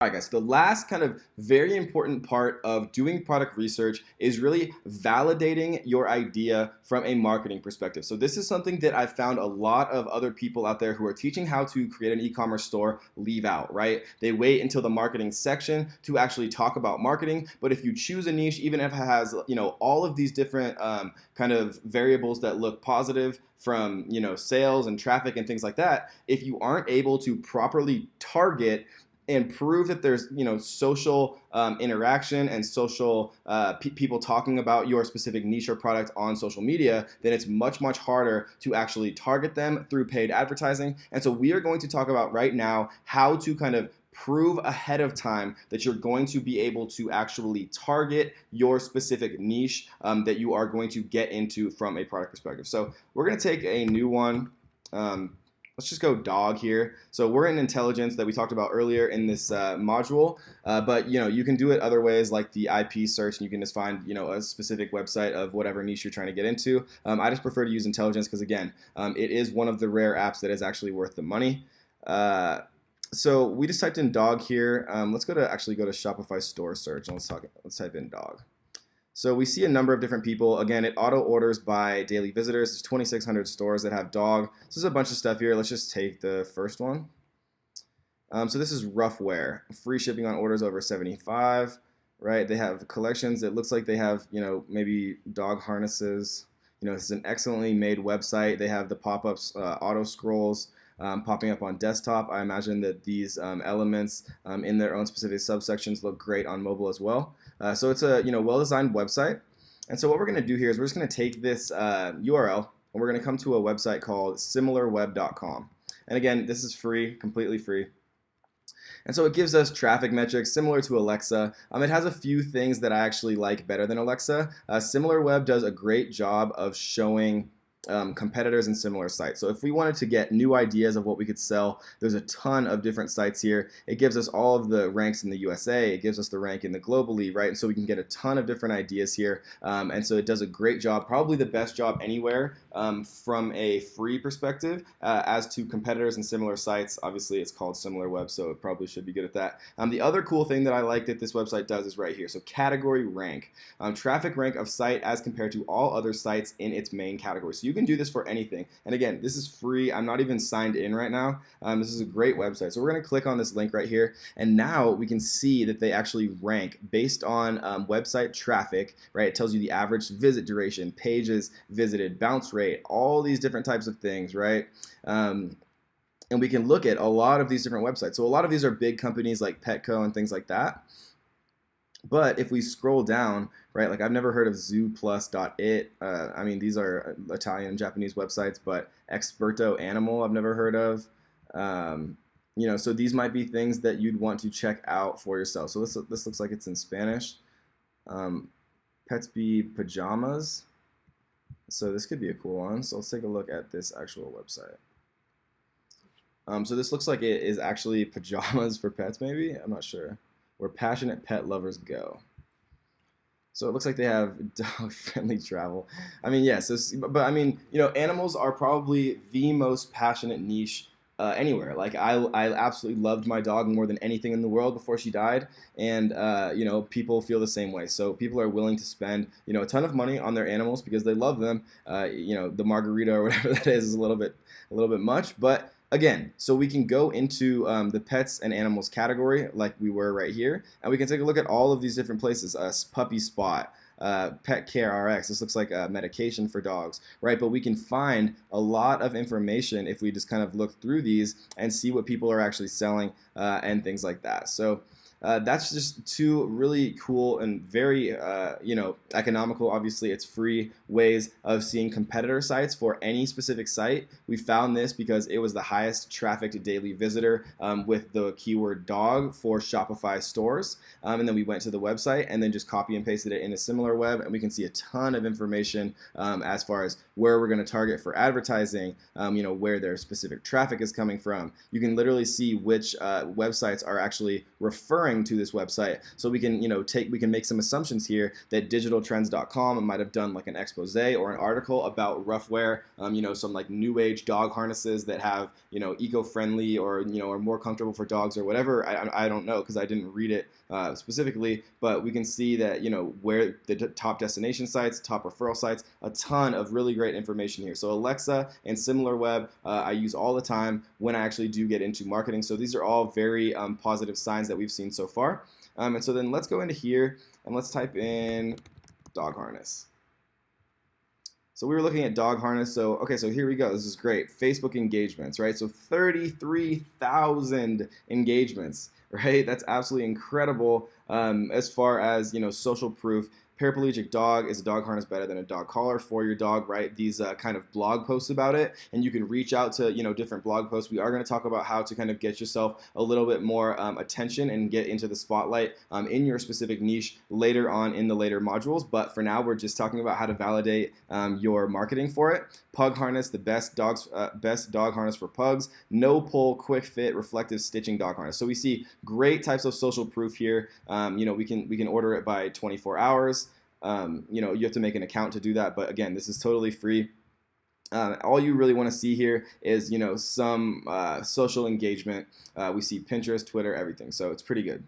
All right, guys, the last kind of very important part of doing product research is really validating your idea from a marketing perspective. So this is something that I've found a lot of other people out there who are teaching how to create an e-commerce store leave out, right? They wait until the marketing section to actually talk about marketing. But if you choose a niche, even if it has, all of these different kind of variables that look positive from, sales and traffic and things like that, if you aren't able to properly target and prove that there's social interaction and social people talking about your specific niche or product on social media, then it's much harder to actually target them through paid advertising. And so we are going to talk about right now how to kind of prove ahead of time that you're going to be able to actually target your specific niche that you are going to get into from a product perspective. So we're going to take a new one. Let's just go dog here. So we're in intelligence that we talked about earlier in this module, but you can do it other ways like the IP search, and you can just find a specific website of whatever niche you're trying to get into. I just prefer to use intelligence because again, it is one of the rare apps that is actually worth the money. So we just typed in dog here. Let's go to Shopify store search and let's type in dog. So we see a number of different people. Again, it auto orders by daily visitors. There's 2,600 stores that have dog. So there's a bunch of stuff here. Let's just take the first one. So this is Roughwear, free shipping on orders over 75, right? They have collections. It looks like they have, maybe dog harnesses. This is an excellently made website. They have the pop-ups, auto scrolls. Popping up on desktop. I imagine that these elements in their own specific subsections look great on mobile as well. So it's a well-designed website. And so what we're going to do here is we're just going to take this URL and we're going to come to a website called similarweb.com. And again, this is free, completely free. And so it gives us traffic metrics similar to Alexa. It has a few things that I actually like better than Alexa. SimilarWeb does a great job of showing competitors and similar sites. So if we wanted to get new ideas of what we could sell, there's a ton of different sites here. It gives us all of the ranks in the USA. It gives us the rank in the globally, right? And so we can get a ton of different ideas here. And so it does a great job, probably the best job anywhere from a free perspective. As to competitors and similar sites, obviously it's called SimilarWeb, so it probably should be good at that. The other cool thing that I like that this website does is right here. So category rank, traffic rank of site as compared to all other sites in its main category. So you can do this for anything. And again, this is free. I'm not even signed in right now. This is a great website. So we're going to click on this link right here. And now we can see that they actually rank based on website traffic, right? It tells you the average visit duration, pages visited, bounce rate, all these different types of things, right? And we can look at a lot of these different websites. So a lot of these are big companies like Petco and things like that. But if we scroll down, right, like I've never heard of zooplus.it. These are Italian and Japanese websites, but Experto Animal I've never heard of. So these might be things that you'd want to check out for yourself. So this looks like it's in Spanish. Petsby Pajamas. So this could be a cool one. So let's take a look at this actual website. So this looks like it is actually pajamas for pets, maybe? I'm not sure. Where passionate pet lovers go. So it looks like they have dog-friendly travel. Animals are probably the most passionate niche anywhere. Like I absolutely loved my dog more than anything in the world before she died, and people feel the same way. So people are willing to spend a ton of money on their animals because they love them. The margarita or whatever that is a little bit much, but again, so we can go into the pets and animals category like we were right here, and we can take a look at all of these different places. Puppy Spot, Pet Care RX. This looks like a medication for dogs, right? But we can find a lot of information if we just kind of look through these and see what people are actually selling and things like that. So that's just two really cool and very, economical. Obviously, it's free ways of seeing competitor sites for any specific site. We found this because it was the highest trafficked daily visitor with the keyword dog for Shopify stores. And then we went to the website and then just copy and pasted it in a SimilarWeb, and we can see a ton of information as far as where we're going to target for advertising, where their specific traffic is coming from. You can literally see which websites are actually referring to this website. So we can, we can make some assumptions here that digitaltrends.com might have done like an expose or an article about Roughwear, some like new age dog harnesses that have, eco-friendly or, are more comfortable for dogs or whatever. I don't know because I didn't read it specifically, but we can see that, where the top destination sites, top referral sites, a ton of really great information here. So Alexa and SimilarWeb, I use all the time when I actually do get into marketing. So these are all very positive signs that we've seen so far. And so then let's go into here and let's type in dog harness. So we were looking at dog harness. So, okay, so here we go. This is great. Facebook engagements, right? So 33,000 engagements, right? That's absolutely incredible as far as, social proof. Paraplegic dog, is a dog harness better than a dog collar for your dog, right? These kind of blog posts about it, and you can reach out to different blog posts. We are going to talk about how to kind of get yourself a little bit more attention and get into the spotlight in your specific niche later on in the later modules. But for now, we're just talking about how to validate your marketing for it. Pug harness, the best dog harness for pugs. No pull, quick fit, reflective stitching dog harness. So we see great types of social proof here. We can order it by 24 hours. You have to make an account to do that, but again, this is totally free. All you really want to see here is, some social engagement. We see Pinterest, Twitter, everything. So it's pretty good.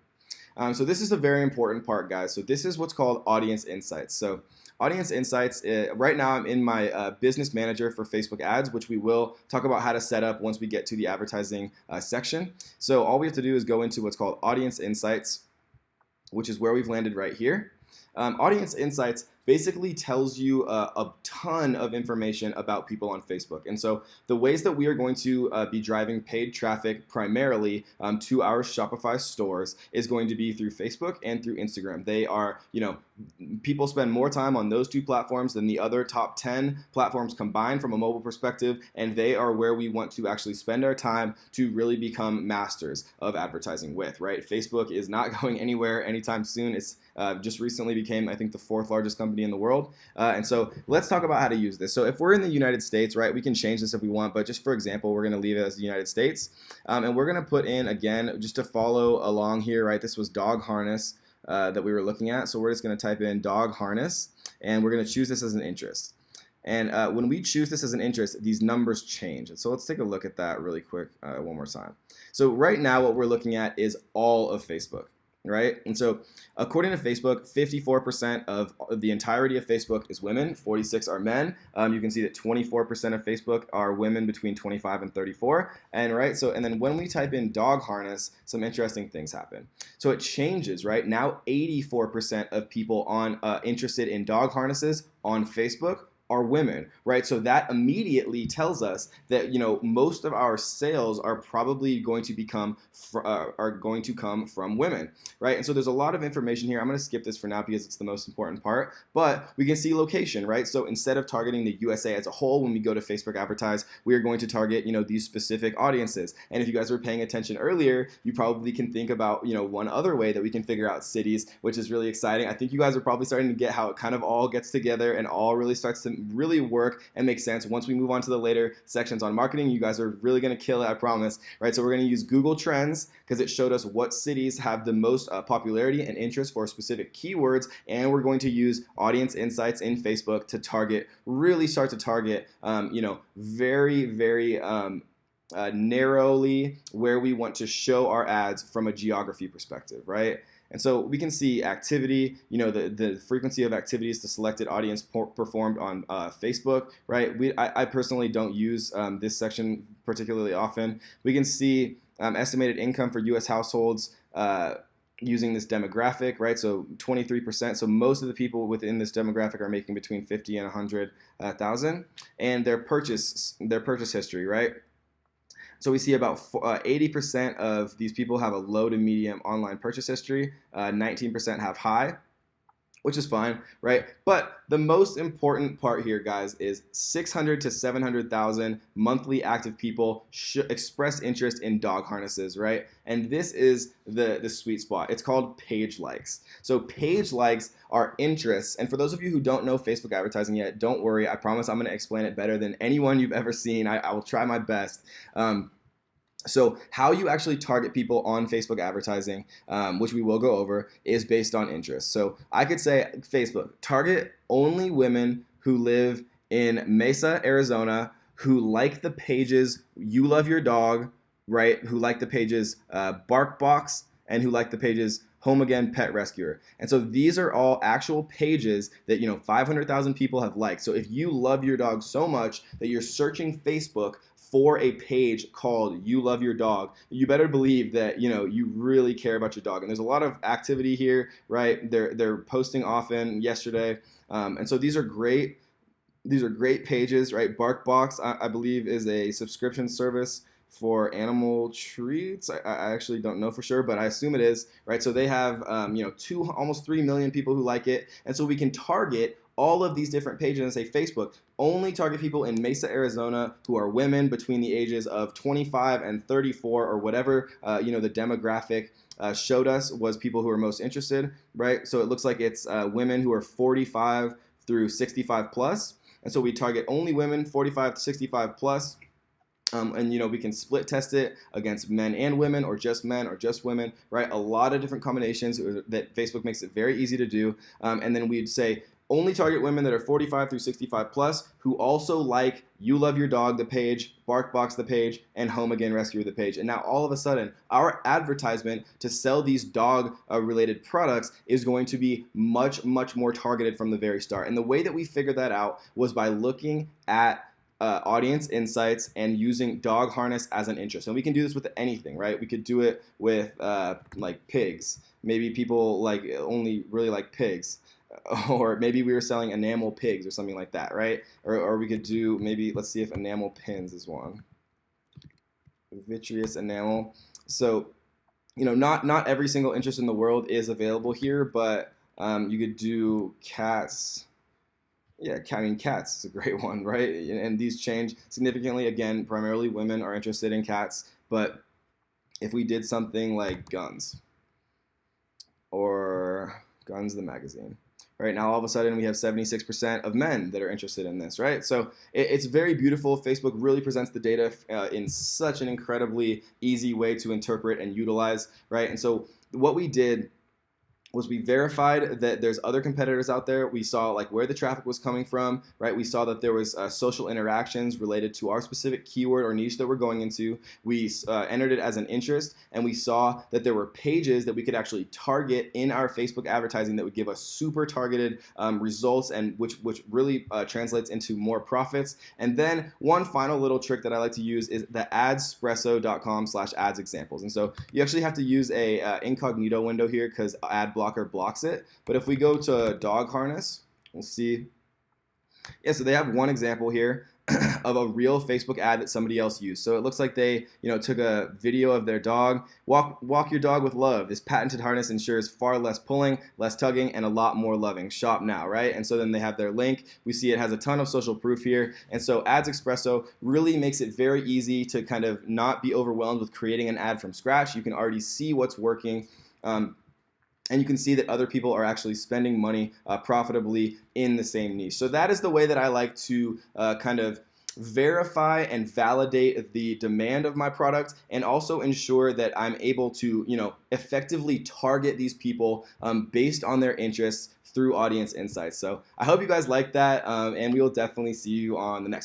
So this is a very important part, guys. So this is what's called audience insights. So audience insights, right now I'm in my business manager for Facebook ads, which we will talk about how to set up once we get to the advertising section. So all we have to do is go into what's called audience insights, which is where we've landed right here. Audience Insights basically tells you a ton of information about people on Facebook. And so the ways that we are going to be driving paid traffic primarily to our Shopify stores is going to be through Facebook and through Instagram. They are, people spend more time on those two platforms than the other top 10 platforms combined from a mobile perspective, and they are where we want to actually spend our time to really become masters of advertising with, right? Facebook is not going anywhere anytime soon. It's just recently became, I think, the 4th largest company in the world. And so let's talk about how to use this. So if we're in the United States, right, we can change this if we want, but just for example, we're going to leave it as the United States. And we're going to put in, again, just to follow along here, right, this was dog harness that we were looking at. So we're just going to type in dog harness, and we're going to choose this as an interest. And when we choose this as an interest, these numbers change. And so let's take a look at that really quick one more time. So right now what we're looking at is all of Facebook. Right? And so according to Facebook, 54% of the entirety of Facebook is women, 46 are men. You can see that 24% of Facebook are women between 25 and 34. And then when we type in dog harness, some interesting things happen. So it changes, right? Now 84% of people interested in dog harnesses on Facebook are women, right? So that immediately tells us that most of our sales are probably going to come from women, right? And so there's a lot of information here. I'm going to skip this for now because it's the most important part, but we can see location, right? So instead of targeting the USA as a whole, when we go to Facebook advertise, we are going to target these specific audiences. And if you guys were paying attention earlier, you probably can think about one other way that we can figure out cities, which is really exciting. I think you guys are probably starting to get how it kind of all gets together and all really starts to really work and make sense. Once we move on to the later sections on marketing, you guys are really going to kill it, I promise, right? So we're going to use Google Trends because it showed us what cities have the most popularity and interest for specific keywords, and we're going to use audience insights in Facebook to really start to target, very, very narrowly where we want to show our ads from a geography perspective, right? And so we can see activity, the frequency of activities the selected audience performed on Facebook, right? I personally don't use this section particularly often. We can see estimated income for U.S. households using this demographic, right? So 23%. So most of the people within this demographic are making between 50 and 100,000, and their purchase history, right? So we see about 80% of these people have a low to medium online purchase history. 19% have high, which is fine, right? But the most important part here, guys, is 600 to 700,000 monthly active people express interest in dog harnesses, right? And this is the sweet spot. It's called page likes. So page likes are interests. And for those of you who don't know Facebook advertising yet, don't worry. I promise I'm going to explain it better than anyone you've ever seen. I will try my best. So how you actually target people on Facebook advertising, which we will go over, is based on interest. So I could say Facebook, target only women who live in Mesa, Arizona, who like the pages You Love Your Dog, right? Who like the pages BarkBox, and who like the pages Home Again Pet Rescuer. And so these are all actual pages that 500,000 people have liked. So if you love your dog so much that you're searching Facebook for a page called You Love Your Dog, you better believe that you really care about your dog. And there's a lot of activity here, right? They're posting often. Yesterday, and so these are great. These are great pages, right? BarkBox, I believe, is a subscription service for animal treats. I actually don't know for sure, but I assume it is, right? So they have almost 3 million people who like it, and so we can target all of these different pages and say Facebook only target people in Mesa, Arizona, who are women between the ages of 25 and 34, or whatever the demographic showed us was people who are most interested, right? So it looks like it's women who are 45 through 65 plus. And so we target only women 45 to 65 plus. And we can split test it against men and women, or just men or just women, right? A lot of different combinations that Facebook makes it very easy to do. And then we'd say only target women that are 45 through 65 plus who also like You Love Your Dog, the page, BarkBox, the page, and Home Again Rescue, the page. And now all of a sudden, our advertisement to sell these dog-related products is going to be much, much more targeted from the very start. And the way that we figured that out was by looking at audience insights and using dog harness as an interest. And we can do this with anything, right? We could do it with like pigs. Maybe people only really like pigs. Or maybe we were selling enamel pigs or something like that, right? Or we could do, maybe, let's see if enamel pins is one. Vitreous enamel. So, not every single interest in the world is available here, but you could do cats. Yeah, cats is a great one, right? And these change significantly. Again, primarily women are interested in cats, but if we did something like guns, or Guns the magazine, right? Now all of a sudden we have 76% of men that are interested in this, right? So it's very beautiful. Facebook really presents the data in such an incredibly easy way to interpret and utilize, right? And so what we did was we verified that there's other competitors out there. We saw where the traffic was coming from, right? We saw that there was social interactions related to our specific keyword or niche that we're going into. We entered it as an interest, and we saw that there were pages that we could actually target in our Facebook advertising that would give us super targeted results, and which really translates into more profits. And then one final little trick that I like to use is the adspresso.com/ads examples. And so you actually have to use a incognito window here because ad blocker blocks it. But if we go to dog harness, we'll see. Yeah, so they have one example here of a real Facebook ad that somebody else used. So it looks like they, took a video of their dog. Walk your dog with love. This patented harness ensures far less pulling, less tugging, and a lot more loving. Shop now, right? And so then they have their link. We see it has a ton of social proof here. And so Ads Espresso really makes it very easy to kind of not be overwhelmed with creating an ad from scratch. You can already see what's working. And you can see that other people are actually spending money profitably in the same niche. So that is the way that I like to kind of verify and validate the demand of my product, and also ensure that I'm able to, effectively target these people based on their interests through audience insights. So I hope you guys like that, and we will definitely see you on the next one.